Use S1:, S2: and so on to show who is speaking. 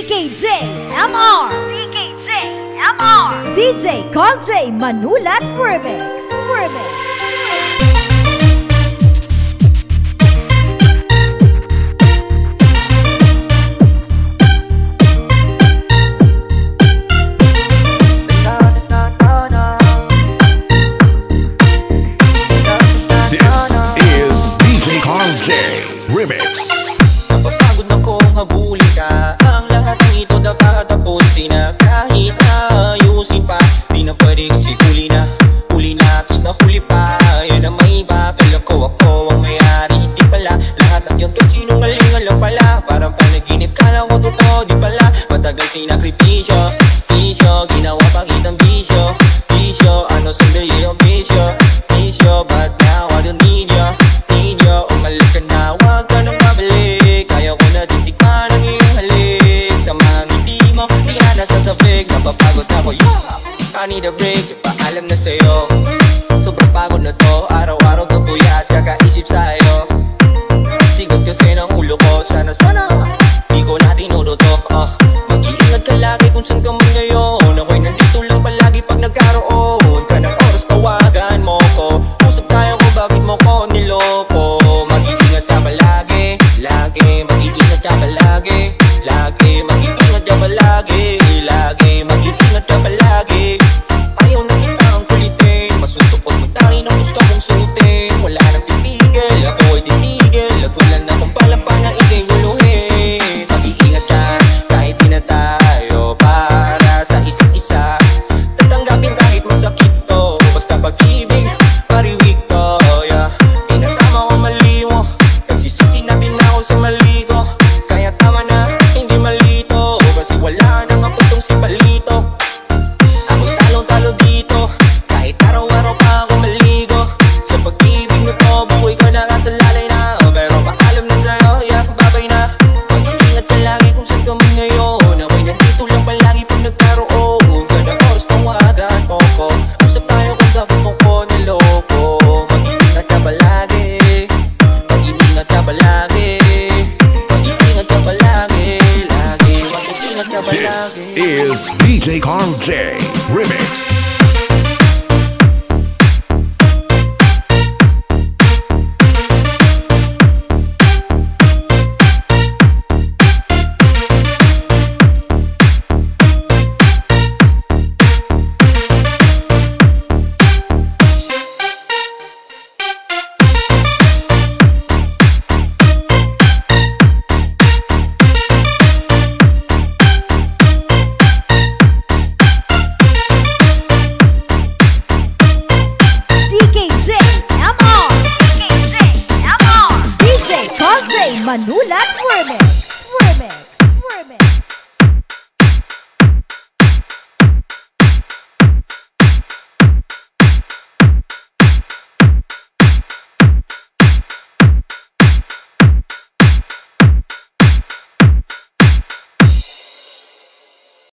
S1: DKJ MR, DKJ MR, DJ Carl J Manulat Remix.
S2: Napapagod na kong habulin ka. Ang lahat ng ito dapat tapusin na. Kahit na ayusin pa, di na pwede kasi huli na, tos nahuli pa. Yan ang may papel ako ang may-ari. Hindi pala, lahat ng yun kasi nungalingan lang pala. Parang panaginip ka lang ko totoo, di pala. Matagal sinakripisyo, ginawa pa kitang bisyo. Ano sa'yo yung bisyo, but now I don't need you. Umalis ka na, wag ka nang babalik. Kaya ko na titikman ang iyong halik. Sa mga ngiti mo, di na nasasabik. Napapagod ako, I need a break. Paalam na sa'yo, sobrang pagod na to. Araw-araw to puyat, kakaisip sa'yo. Tigas kasi ng ulo ko. Sana di ko na tinututok. Mag-iingat ka lagi kung saan ka man ngayon. Ako'y nandito lang palagi pag nagkaroon ka ng oras, tawagan mo ko. Usap tayo kung bakit mo ko niloko. Mag-iingat ka palagi, lagi. Mag-iingat ka palagi, lagi. Mag-iingat ka palagi, lagi. Mag-iingat ka palagi. Ayaw na kitang kulitin, masusupot mo tarin ang gusto kong sulitin. Wala nang titigil, ako ay titigil. At wala na kong palapang na ikay luluhin. Mag-iingat ka kahit di na tayo para sa isa't isa. Tatanggapin kahit masakit to, basta pag-ibig, pariwik to, yeah. Tinatama ko mali mo, nagsisisi na din ako sa mali ko. Kaya tama na, hindi malito, kasi wala nang aputong si Palito. Ako'y talong-talo dito, kahit araw-araw pa ako maligo. Sa pag-ibig na to, buhay ko na kasalalay na. Pero paalam na sa'yo, yeah, babay na. Mag-iingat ka lagi kung saan ka man ngayon. Ako'y nandito lang palagi pag nagkaroon ka ng oras, tawagan mo ko. Usap tayo kung bakit mo ko niloko. Mag-iingat ka palagi, mag-iingat ka palagi. Mag-iingat ka palagi, lagi. Mag-iingat ka palagi.
S3: This is DJ Carl J Remix.
S1: DKJ MR, DKJ MR, DJ Carl J Manulat Remix.